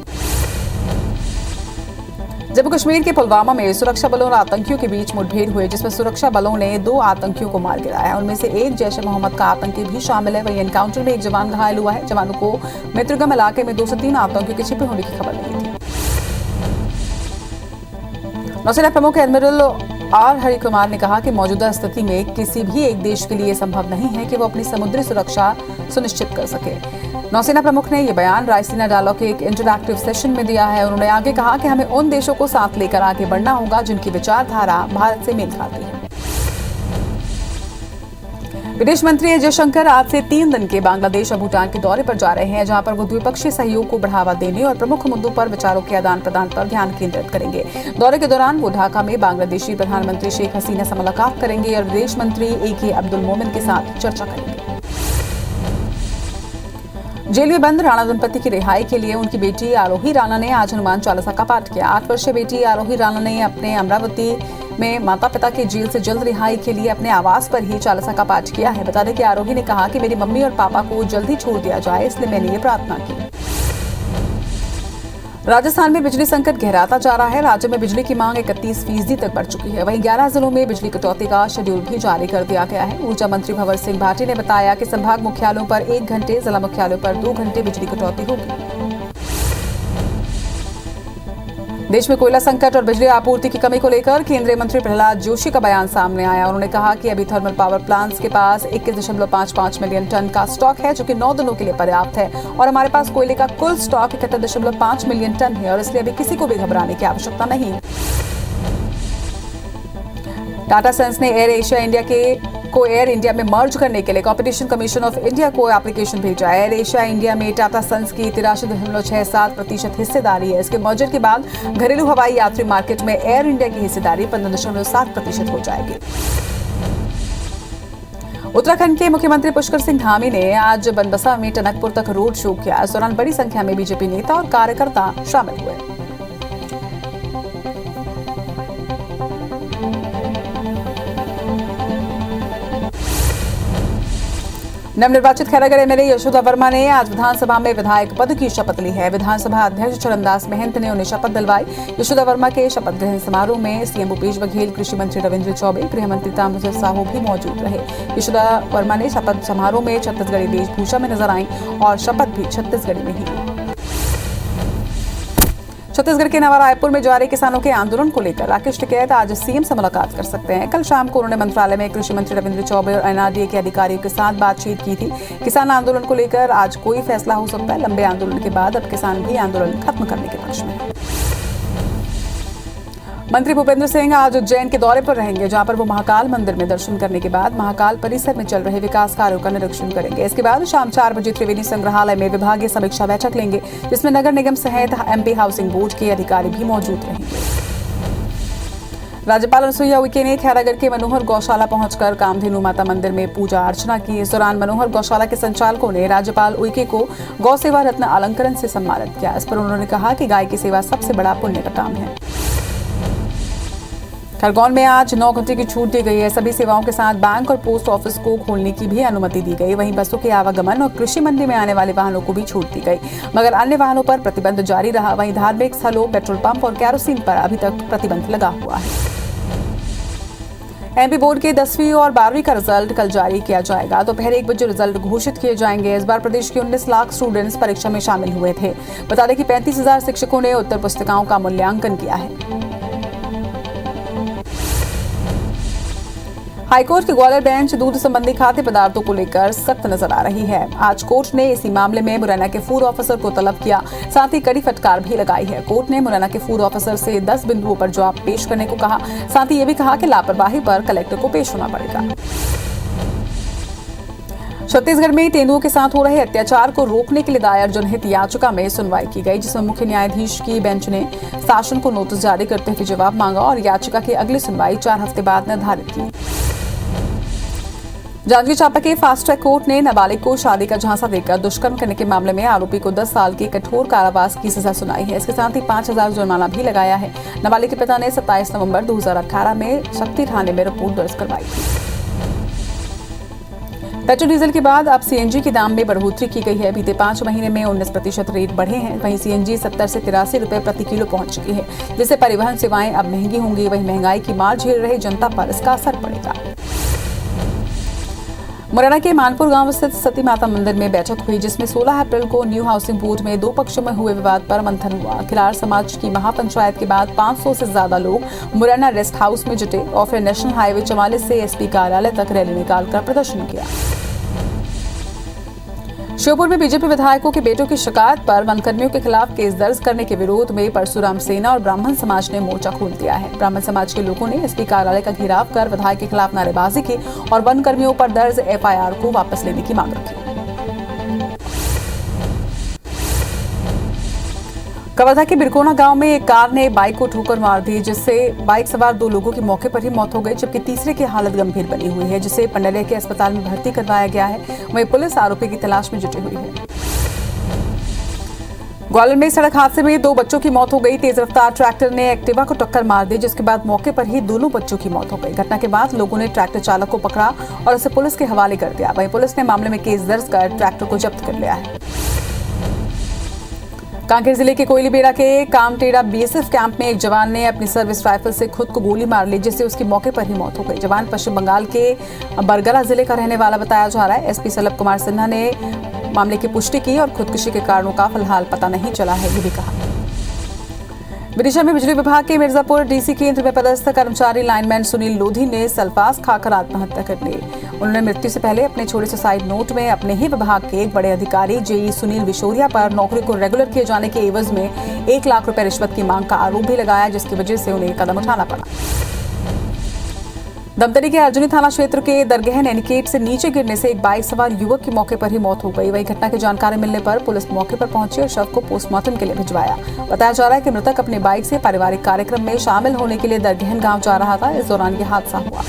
जम्मू कश्मीर के पुलवामा में सुरक्षा बलों और आतंकियों के बीच मुठभेड़ हुई, जिसमें सुरक्षा बलों ने 2 आतंकियों को मार गिराया। उनमें से एक जैश-ए-मोहम्मद का आतंकी भी शामिल है। वहीं एनकाउंटर में एक जवान घायल हुआ है। जवानों को मित्रगम इलाके में 2 से 3 आतंकियों के छिपे होने की खबर मिली थी। नौसेना प्रमुख एडमिरल आर हरि कुमार ने कहा कि मौजूदा स्थिति में किसी भी एक देश के लिए संभव नहीं है कि वो अपनी समुद्री सुरक्षा सुनिश्चित कर सके। नौसेना प्रमुख ने यह बयान रायसीना डायलॉग के एक इंटरैक्टिव सेशन में दिया है। उन्होंने आगे कहा कि हमें उन देशों को साथ लेकर आगे बढ़ना होगा जिनकी विचारधारा भारत से मेल खाती है। विदेश मंत्री एस जयशंकर आज से 3 दिन के बांग्लादेश और भूटान के दौरे पर जा रहे हैं, जहां पर वो द्विपक्षीय सहयोग को बढ़ावा देने और प्रमुख मुद्दों पर विचारों के आदान प्रदान पर ध्यान केंद्रित करेंगे। दौरे के दौरान वो ढाका में बांग्लादेशी प्रधानमंत्री शेख हसीना से मुलाकात करेंगे और विदेश मंत्री AK अब्दुल मोमिन के साथ चर्चा करेंगे। जेल में बंद राणा दंपति की रिहाई के लिए उनकी बेटी आरोही राणा ने आज हनुमान चालीसा का पाठ किया। 8 वर्षीय बेटी आरोही राणा ने अपने अमरावती में माता पिता की जेल से जल्द रिहाई के लिए अपने आवास पर ही चालीसा का पाठ किया है। बता दें कि आरोही ने कहा कि मेरी मम्मी और पापा को जल्द ही छोड़ दिया जाए, इसलिए मैंने ये प्रार्थना की। राजस्थान में बिजली संकट गहराता जा रहा है। राज्य में बिजली की मांग 31% तक बढ़ चुकी है। वहीं 11 जिलों में बिजली कटौती का शेड्यूल भी जारी कर दिया गया है। ऊर्जा मंत्री भंवर सिंह भाटी ने बताया कि संभाग मुख्यालयों पर 1 घंटे, जिला मुख्यालयों पर 2 घंटे बिजली कटौती होगी। देश में कोयला संकट और बिजली आपूर्ति की कमी को लेकर केंद्रीय मंत्री प्रहलाद जोशी का बयान सामने आया। उन्होंने कहा कि अभी थर्मल पावर प्लांट्स के पास 21.55 मिलियन टन का स्टॉक है, जो कि 9 दिनों के लिए पर्याप्त है और हमारे पास कोयले का कुल स्टॉक 71.5 मिलियन टन है और इसलिए अभी किसी को भी घबराने की आवश्यकता नहीं है। टाटा सन्स ने एयर एशिया इंडिया को एयर इंडिया में मर्ज करने के लिए कॉम्पिटिशन कमीशन ऑफ इंडिया को एप्लीकेशन भेजा। एयर एशिया इंडिया में टाटा सन्स की 83.67% हिस्सेदारी है। इसके मर्जर के बाद घरेलू हवाई यात्री मार्केट में एयर इंडिया की हिस्सेदारी 15.7% हो जाएगी। उत्तराखंड के मुख्यमंत्री पुष्कर सिंह धामी ने आज बनबसा में टनकपुर तक रोड शो किया। इस दौरान बड़ी संख्या में बीजेपी नेता और कार्यकर्ता शामिल हुए। नवनिर्वाचित खैरागढ़ एमएलए यशोदा वर्मा ने आज विधानसभा में विधायक पद की शपथ ली है। विधानसभा अध्यक्ष चरणदास महंत ने उन्हें शपथ दिलवाई। यशोदा वर्मा के शपथ ग्रहण समारोह में सीएम भूपेश बघेल, कृषि मंत्री रविंद्र चौबे, गृह मंत्री ताम्रध्वज साहू भी मौजूद रहे। यशोदा वर्मा ने शपथ समारोह में छत्तीसगढ़ी वेशभूषा में नजर आई और शपथ भी छत्तीसगढ़ी में ही ली। छत्तीसगढ़ के नवा रायपुर में जारी किसानों के आंदोलन को लेकर राकेश टिकैत आज सीएम से मुलाकात कर सकते हैं। कल शाम को उन्होंने मंत्रालय में कृषि मंत्री रविंद्र चौबे और एनआरडीए के अधिकारियों के साथ बातचीत की थी। किसान आंदोलन को लेकर आज कोई फैसला हो सकता है। लंबे आंदोलन के बाद अब किसान भी आंदोलन खत्म करने के पक्ष में है। मंत्री भूपेंद्र सिंह आज उज्जैन के दौरे पर रहेंगे, जहां पर वो महाकाल मंदिर में दर्शन करने के बाद महाकाल परिसर में चल रहे विकास कार्यों का निरीक्षण करेंगे। इसके बाद शाम 4 बजे त्रिवेणी संग्रहालय में विभागीय समीक्षा बैठक लेंगे, जिसमें नगर निगम सहित एमपी हाउसिंग बोर्ड के अधिकारी भी मौजूद रहेंगे। राज्यपाल अनुसुईया उइके ने खैरागढ़ के मनोहर गौशाला पहुंचकर कामधेनु माता मंदिर में पूजा अर्चना की। इस दौरान मनोहर गौशाला के संचालकों ने राज्यपाल उइके को गौ सेवा रत्न अलंकरण से सम्मानित किया। इस पर उन्होंने कहा कि गाय की सेवा सबसे बड़ा पुण्य का काम है। खरगोन में आज 9 घंटे की छूट दी गई है। सभी सेवाओं के साथ बैंक और पोस्ट ऑफिस को खोलने की भी अनुमति दी गई। वहीं बसों के आवागमन और कृषि मंडी में आने वाले वाहनों को भी छूट दी गई, मगर अन्य वाहनों पर प्रतिबंध जारी रहा। वहीं धार्मिक स्थलों, पेट्रोल पंप और कैरोसिन पर अभी तक प्रतिबंध लगा हुआ है। एमपी बोर्ड के 10वीं और 12वीं का रिजल्ट कल जारी किया जाएगा। दोपहर 1 बजे रिजल्ट घोषित किए जाएंगे। इस बार प्रदेश के 19 लाख स्टूडेंट्स परीक्षा में शामिल हुए थे। बता दें कि 35,000 शिक्षकों ने उत्तर पुस्तिकाओं का मूल्यांकन किया है। हाईकोर्ट की ग्वालियर बेंच दूध संबंधी खाद्य पदार्थों को लेकर सख्त नजर आ रही है। आज कोर्ट ने इसी मामले में मुरैना के फूड ऑफिसर को तलब किया, साथ ही कड़ी फटकार भी लगाई है। कोर्ट ने मुरैना के फूड ऑफिसर से 10 बिंदुओं पर जवाब पेश करने को कहा। साथ ही ये भी कहा कि लापरवाही पर कलेक्टर को पेश होना पड़ेगा। छत्तीसगढ़ में तेंदुओं के साथ हो रहे अत्याचार को रोकने के लिए दायर जनहित याचिका में सुनवाई की गई, जिसमें मुख्य न्यायाधीश की बेंच ने शासन को नोटिस जारी करते हुए जवाब मांगा और याचिका की अगली सुनवाई 4 हफ्ते बाद निर्धारित की। जांजगीर चांपा के फास्ट ट्रैक कोर्ट ने नाबालिग को शादी का झांसा देकर दुष्कर्म करने के मामले में आरोपी को 10 साल के कठोर कारावास की सजा सुनाई है। इसके साथ ही 5,000 जुर्माना भी लगाया है। नाबालिग के पिता ने 27 नवंबर 2018 में शक्ति थाने में रिपोर्ट दर्ज करवाई थी। पेट्रोल डीजल के बाद अब सीएनजी के दाम में बढ़ोतरी की गई है। बीते 5 महीने में 19% रेट बढ़े हैं। वहीं सीएनजी 70 से 83 रुपए प्रति किलो पहुंच चुकी है, जिससे परिवहन सेवाएं अब महंगी होंगी। वहीं महंगाई की मार झेल रही जनता पर इसका असर पड़ेगा। मुरैना के मानपुर गांव स्थित सती माता मंदिर में बैठक हुई, जिसमें 16 अप्रैल को न्यू हाउसिंग बोर्ड में 2 पक्षों में हुए विवाद पर मंथन हुआ। खिलाड़ समाज की महापंचायत के बाद 500 से ज्यादा लोग मुरैना रेस्ट हाउस में जुटे और फिर नेशनल हाईवे 44 से एसपी कार्यालय तक रैली निकालकर प्रदर्शन किया। श्योपुर में बीजेपी विधायकों के बेटों की शिकायत पर वनकर्मियों के खिलाफ केस दर्ज करने के विरोध में परशुराम सेना और ब्राह्मण समाज ने मोर्चा खोल दिया है। ब्राह्मण समाज के लोगों ने एसपी कार्यालय का घेराव कर विधायक के खिलाफ नारेबाजी की और वनकर्मियों पर दर्ज एफआईआर को वापस लेने की मांग रखी। कवर्धा के बिरकोना गांव में एक कार ने बाइक को ठोकर मार दी, जिससे बाइक सवार 2 लोगों की मौके पर ही मौत हो गई, जबकि तीसरे की हालत गंभीर बनी हुई है, जिसे पंडरिया के अस्पताल में भर्ती करवाया गया है। वहीं पुलिस आरोपी की तलाश में जुटी हुई है। ग्वालियर में सड़क हादसे में 2 बच्चों की मौत हो गई। तेज रफ्तार ट्रैक्टर ने एक्टिवा को टक्कर मार दी, जिसके बाद मौके पर ही दोनों बच्चों की मौत हो गई। घटना के बाद लोगों ने ट्रैक्टर चालक को पकड़ा और उसे पुलिस के हवाले कर दिया। वहीं पुलिस ने मामले में केस दर्ज कर ट्रैक्टर को जब्त कर लिया है। कांकेर जिले के कोयलीबेड़ा के कामटेड़ा बीएसएफ कैंप में एक जवान ने अपनी सर्विस राइफल से खुद को गोली मार ली, जिससे उसकी मौके पर ही मौत हो गई। जवान पश्चिम बंगाल के बरगला जिले का रहने वाला बताया जा रहा है। एसपी सलभ कुमार सिन्हा ने मामले की पुष्टि की और खुदकुशी के कारणों का फिलहाल पता नहीं चला है, ये भी कहा। विदिशा में बिजली विभाग के मिर्जापुर डीसी केंद्र में पदस्थ कर्मचारी लाइनमैन सुनील लोधी ने सल्फास खाकर आत्महत्या कर ली। उन्होंने मृत्यु से पहले अपने छोटे सुसाइड नोट में अपने ही विभाग के एक बड़े अधिकारी जेई सुनील विशोरिया पर नौकरी को रेगुलर किए जाने के एवज में 1 लाख रुपए रिश्वत की मांग का आरोप भी लगाया, जिसकी वजह से उन्हें कदम उठाना पड़ा। धमतरी के अर्जुनी थाना क्षेत्र के दरगहन एनिकेट से नीचे गिरने से एक बाइक सवार युवक की मौके पर ही मौत हो गई। वही घटना की जानकारी मिलने पर पुलिस मौके पर पहुंची और शव को पोस्टमार्टम के लिए भिजवाया। बताया जा रहा है कि मृतक अपनी बाइक से पारिवारिक कार्यक्रम में शामिल होने के लिए दरगहन गांव जा रहा था। इस दौरान यह हादसा हुआ।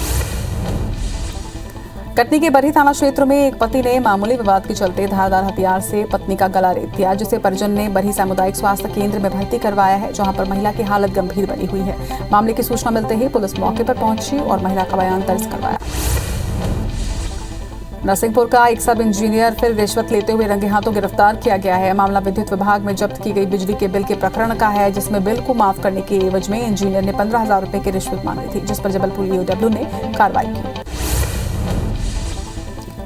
कटनी के बरही थाना क्षेत्र में एक पति ने मामूली विवाद के चलते धारदार हथियार से पत्नी का गला रेत दिया, जिसे परिजन ने बरही सामुदायिक स्वास्थ्य केंद्र में भर्ती करवाया है, जहां पर महिला की हालत गंभीर बनी हुई है। मामले की सूचना मिलते ही पुलिस मौके पर पहुंची और महिला का बयान दर्ज करवाया। नरसिंहपुर का एक सब इंजीनियर फिर रिश्वत लेते हुए रंगे हाथों गिरफ्तार किया गया है। मामला विद्युत विभाग में जब्त की गई बिजली के बिल के प्रकरण का है, जिसमें बिल को माफ करने के एवज में इंजीनियर ने 15,000 रुपए की रिश्वत मांगी थी, जिस पर जबलपुर ईओडब्ल्यू ने कार्रवाई की।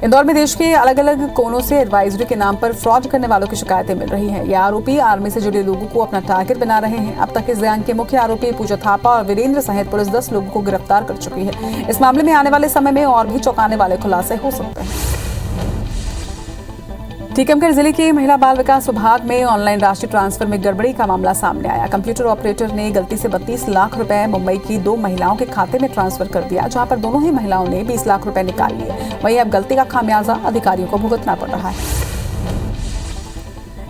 इंदौर में देश के अलग अलग कोनों से एडवाइजरी के नाम पर फ्रॉड करने वालों की शिकायतें मिल रही हैं। ये आरोपी आर्मी से जुड़े लोगों को अपना टारगेट बना रहे हैं। अब तक इस गैंग के मुख्य आरोपी पूजा थापा और वीरेंद्र सहित पुलिस 10 लोगों को गिरफ्तार कर चुकी है। इस मामले में आने वाले समय में और भी चौंकाने वाले खुलासे हो सकते हैं। टीकमगढ़ जिले के महिला बाल विकास विभाग में ऑनलाइन राशि ट्रांसफर में गड़बड़ी का मामला सामने आया। कंप्यूटर ऑपरेटर ने गलती से 32 लाख रुपए मुंबई की 2 महिलाओं के खाते में ट्रांसफर कर दिया, जहां पर दोनों ही महिलाओं ने 20 लाख रुपए निकाल लिए। वहीं अब गलती का खामियाजा अधिकारियों को भुगतना पड़ रहा है।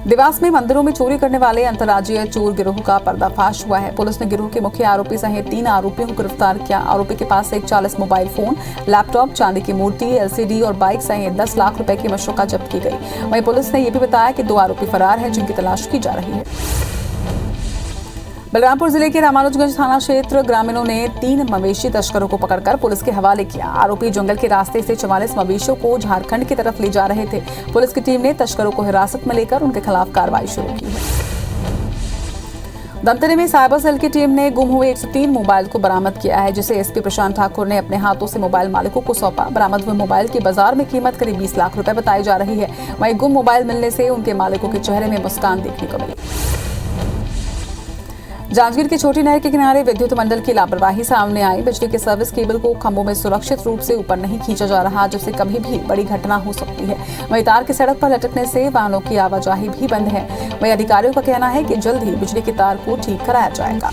देवास में मंदिरों में चोरी करने वाले अंतर्राज्यीय चोर गिरोह का पर्दाफाश हुआ है। पुलिस ने गिरोह के मुख्य आरोपी सहित 3 आरोपियों को गिरफ्तार किया। आरोपी के पास से 40 मोबाइल फोन, लैपटॉप, चांदी की मूर्ति, एलसीडी और बाइक सहित 10 लाख रुपए की मशरूका जब्त की गई। वहीं पुलिस ने यह भी बताया कि 2 आरोपी फरार हैं, जिनकी तलाश की जा रही है। बलरामपुर जिले के रामानुजगंज थाना क्षेत्र ग्रामीणों ने 3 मवेशी तस्करों को पकड़कर पुलिस के हवाले किया। आरोपी जंगल के रास्ते से 44 मवेशियों को झारखंड की तरफ ले जा रहे थे। पुलिस की टीम ने तस्करों को हिरासत में लेकर उनके खिलाफ कार्रवाई शुरू की है। धमतरी में साइबर सेल की टीम ने गुम हुए 103 मोबाइल को बरामद किया है, जिसे एसपी प्रशांत ठाकुर ने अपने हाथों से मोबाइल मालिकों को सौंपा। बरामद हुए मोबाइल की बाजार में कीमत करीब 20 लाख रुपए बताई जा रही है। वहीं गुम मोबाइल मिलने से उनके मालिकों के चेहरे में मुस्कान देखने को मिली। जांजगीर की छोटी नहर के किनारे विद्युत मंडल की लापरवाही सामने आई। बिजली के सर्विस केबल को खंभों में सुरक्षित रूप से ऊपर नहीं खींचा जा रहा, जिससे कभी भी बड़ी घटना हो सकती है। वहीं तार की सड़क पर लटकने से वाहनों की आवाजाही भी बंद है। वहीं अधिकारियों का कहना है कि जल्द ही बिजली के तार को ठीक कराया जाएगा।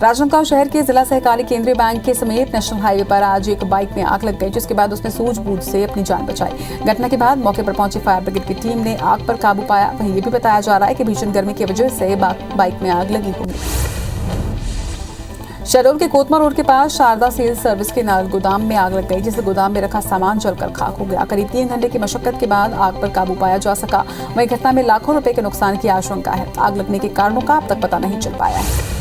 राजनांदगांव शहर के जिला सहकारी केंद्रीय बैंक के समीप नेशनल हाईवे पर आज एक बाइक में आग लग गई, जिसके बाद उसने सूझबूझ से अपनी जान बचाई। घटना के बाद मौके पर पहुंची फायर ब्रिगेड की टीम ने आग पर काबू पाया। वहीं ये भी बताया जा रहा है कि भीषण गर्मी की वजह से बाइक में आग लगी होगी। शहडोल के कोतमा रोड के पास शारदा सेल्स सर्विस के नल गोदाम में आग लग गई, जिससे गोदाम में रखा सामान जलकर खाक हो गया। करीब 3 घंटे की मशक्कत के बाद आग पर काबू पाया जा सका। वहीं घटना में लाखों रुपए के नुकसान की आशंका है। आग लगने के कारणों का अब तक पता नहीं चल पाया है।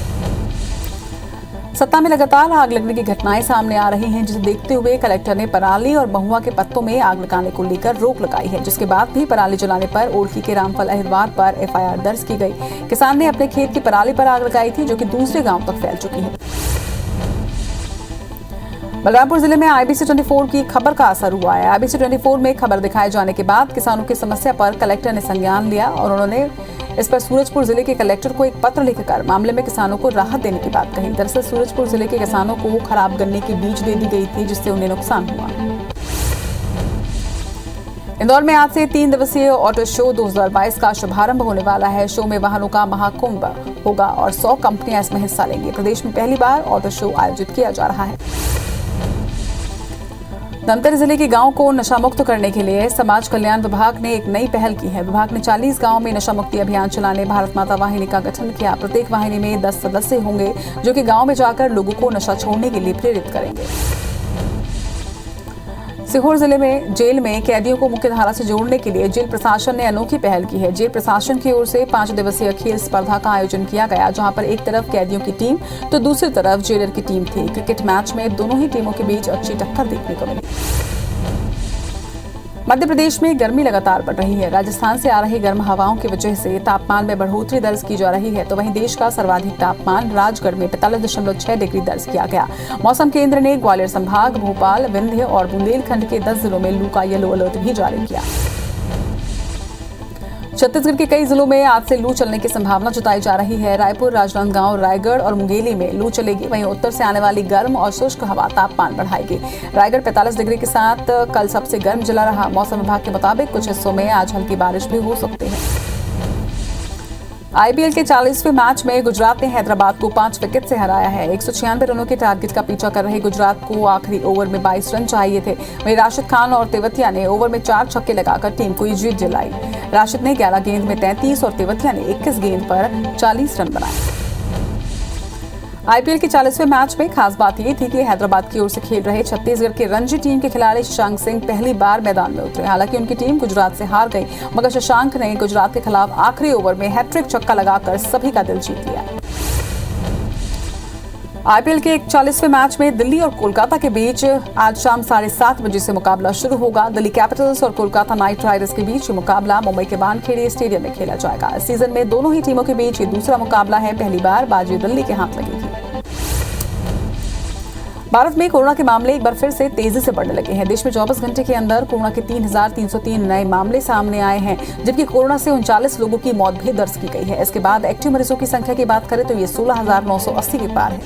सत्ता में लगातार आग लगने की घटनाएं सामने आ रही हैं, जिसे देखते हुए कलेक्टर ने पराली और महुआ के पत्तों में आग लगाने को लेकर रोक लगाई है, जिसके बाद भी पराली जलाने पर ओरछी के रामफल अहिरवार पर एफआईआर दर्ज की गई। किसान ने अपने खेत की पराली पर आग लगाई थी, जो कि दूसरे गांव तक फैल चुकी है। बलरामपुर जिले में आईबीसी 24 की खबर का असर हुआ है। आईबीसी 24 में खबर दिखाए जाने के बाद किसानों की समस्या पर कलेक्टर ने संज्ञान लिया और उन्होंने इस पर सूरजपुर जिले के कलेक्टर को एक पत्र लिखकर मामले में किसानों को राहत देने की बात कही। दरअसल सूरजपुर जिले के किसानों को खराब गन्ने की बीज दे दी गई थी, जिससे उन्हें नुकसान हुआ। इंदौर में आज से 3 दिवसीय ऑटो शो 2022 का शुभारंभ होने वाला है। शो में वाहनों का महाकुंभ होगा और 100 कंपनियां इसमें हिस्सा लेंगी। प्रदेश में पहली बार ऑटो शो आयोजित किया जा रहा है। धमतरी जिले के गांव को नशा मुक्त करने के लिए समाज कल्याण विभाग ने एक नई पहल की है। विभाग ने 40 गांव में नशा मुक्ति अभियान चलाने भारत माता वाहिनी का गठन किया। प्रत्येक वाहिनी में 10 सदस्य होंगे, जो कि गांव में जाकर लोगों को नशा छोड़ने के लिए प्रेरित करेंगे। सीहोर जिले में जेल में कैदियों को मुख्य धारा से जोड़ने के लिए जेल प्रशासन ने अनोखी पहल की है। जेल प्रशासन की ओर से 5 दिवसीय खेल स्पर्धा का आयोजन किया गया, जहां पर एक तरफ कैदियों की टीम तो दूसरी तरफ जेलर की टीम थी। क्रिकेट मैच में दोनों ही टीमों के बीच अच्छी टक्कर देखने को मिली। मध्य प्रदेश में गर्मी लगातार बढ़ रही है। राजस्थान से आ रही गर्म हवाओं की वजह से तापमान में बढ़ोतरी दर्ज की जा रही है, तो वहीं देश का सर्वाधिक तापमान राजगढ़ में 45.6 डिग्री दर्ज किया गया। मौसम केंद्र ने ग्वालियर संभाग, भोपाल, विंध्य और बुंदेलखंड के 10 जिलों में लू का येलो अलर्ट भी जारी किया। छत्तीसगढ़ के कई जिलों में आज से लू चलने की संभावना जताई जा रही है। रायपुर, राजनांदगांव, रायगढ़ और मुंगेली में लू चलेगी। वहीं उत्तर से आने वाली गर्म और शुष्क हवा तापमान बढ़ाएगी। रायगढ़ 45 डिग्री के साथ कल सबसे गर्म जिला रहा। मौसम विभाग के मुताबिक कुछ हिस्सों में आज हल्की बारिश भी हो सकती है। आईपीएल के 40वें मैच में गुजरात ने हैदराबाद को 5 विकेट से हराया है। 196 रनों के टारगेट का पीछा कर रहे गुजरात को आखिरी ओवर में 22 रन चाहिए थे। वहीं राशिद खान और तेवतिया ने ओवर में 4 छक्के लगाकर टीम को जीत दिलाई। राशिद ने 11 गेंद में 33 और तेवतिया ने 21 गेंद पर 40 रन बनाए। आईपीएल के 40वें मैच में खास बात यह थी कि हैदराबाद की ओर से खेल रहे छत्तीसगढ़ के रणजी टीम के खिलाड़ी शशांक सिंह पहली बार मैदान में उतरे। हालांकि उनकी टीम गुजरात से हार गई, मगर शशांक ने गुजरात के खिलाफ आखिरी ओवर में हैट्रिक छक्का लगाकर सभी का दिल जीत लिया। आईपीएल के 41वें मैच में दिल्ली और कोलकाता के बीच आज शाम 7:30 बजे से मुकाबला शुरू होगा। दिल्ली कैपिटल्स और कोलकाता नाइट राइडर्स के बीच ये मुकाबला मुंबई के वानखेड़े स्टेडियम में खेला जाएगा। इस सीजन में दोनों ही टीमों के बीच ये दूसरा मुकाबला है। पहली बार बाजी दिल्ली के हाथ लगेगी। भारत में कोरोना के मामले एक बार फिर से तेजी से बढ़ने लगे हैं। देश में 24 घंटे के अंदर कोरोना के 3,303 नए मामले सामने आए हैं, जबकि कोरोना से 39 लोगों की मौत भी दर्ज की गई है। इसके बाद एक्टिव मरीजों की संख्या की बात करें तो ये 16,980 के पार है।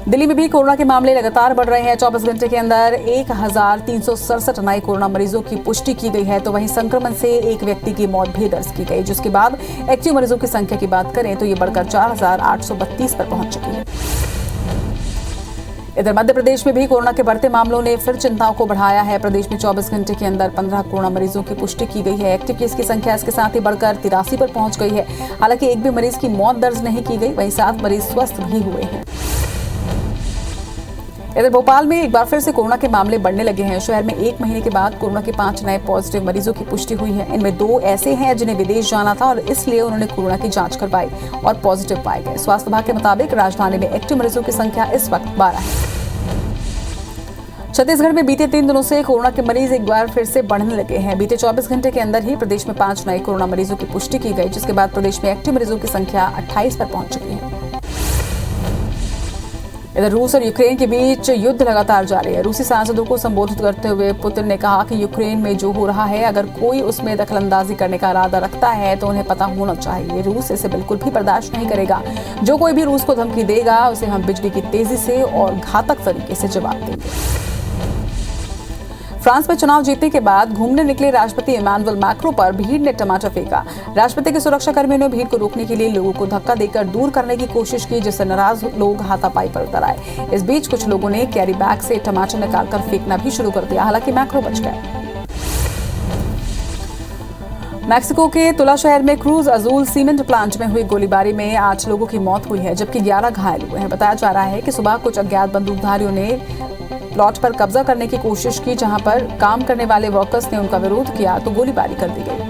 दिल्ली में भी कोरोना के मामले लगातार बढ़ रहे हैं। 24 घंटे के अंदर 1,367 नए कोरोना मरीजों की पुष्टि की गई है, तो वहीं संक्रमण से एक व्यक्ति की मौत भी दर्ज की गई, जिसके बाद एक्टिव मरीजों की संख्या की बात करें तो ये बढ़कर 4,832 पर पहुंच चुकी है। इधर मध्य प्रदेश में भी कोरोना के बढ़ते मामलों ने फिर चिंताओं को बढ़ाया है। प्रदेश में 24 घंटे के अंदर 15 कोरोना मरीजों की पुष्टि की गई है। एक्टिव केस की संख्या इसके साथ ही बढ़कर 83 पर पहुंच गई है। हालांकि एक भी मरीज की मौत दर्ज नहीं की गई, वहीं 7 मरीज स्वस्थ भी हुए हैं। इधर भोपाल में एक बार फिर से कोरोना के मामले बढ़ने लगे हैं। शहर में 1 महीने के बाद कोरोना के 5 नए पॉजिटिव मरीजों की पुष्टि हुई है। इनमें 2 ऐसे हैं जिन्हें विदेश जाना था और इसलिए उन्होंने कोरोना की जांच करवाई और पॉजिटिव पाए गए। स्वास्थ्य विभाग के मुताबिक राजधानी में एक्टिव मरीजों की संख्या इस वक्त 12 है। छत्तीसगढ़ में बीते 3 दिनों से कोरोना के मरीज एक बार फिर से बढ़ने लगे हैं। बीते 24 घंटे के अंदर ही प्रदेश में 5 नए कोरोना मरीजों की पुष्टि की गई, जिसके बाद प्रदेश में एक्टिव मरीजों की संख्या 28 पर पहुंच चुकी है। इधर रूस और यूक्रेन के बीच युद्ध लगातार जारी है। रूसी सांसदों को संबोधित करते हुए पुतिन ने कहा कि यूक्रेन में जो हो रहा है, अगर कोई उसमें दखलंदाजी करने का इरादा रखता है तो उन्हें पता होना चाहिए। रूस इसे बिल्कुल भी बर्दाश्त नहीं करेगा। जो कोई भी रूस को धमकी देगा उसे हम बिजली की तेजी से और घातक तरीके से जवाब देंगे। फ्रांस में चुनाव जीतने के बाद घूमने निकले राष्ट्रपति इमैनुअल मैक्रों पर भीड़ ने टमाटर फेंका। राष्ट्रपति के सुरक्षा कर्मियों ने भीड़ को रोकने के लिए लोगों को धक्का देकर दूर करने की कोशिश की, जिससे नाराज लोग हाथापाई पर उतर आए। इस बीच कुछ लोगों ने कैरी बैग से टमाटर निकालकर फेंकना भी शुरू कर दिया। हालांकि मैक्रो बच गए। मैक्सिको के तुला शहर में क्रूज अजूल सीमेंट प्लांट में हुई गोलीबारी में 8 लोगों की मौत हुई है, जबकि 11 घायल हुए हैं। बताया जा रहा है कि सुबह कुछ अज्ञात बंदूकधारियों ने प्लॉट पर कब्जा करने की कोशिश की, जहां पर काम करने वाले वर्कर्स ने उनका विरोध किया तो गोलीबारी कर दी गई।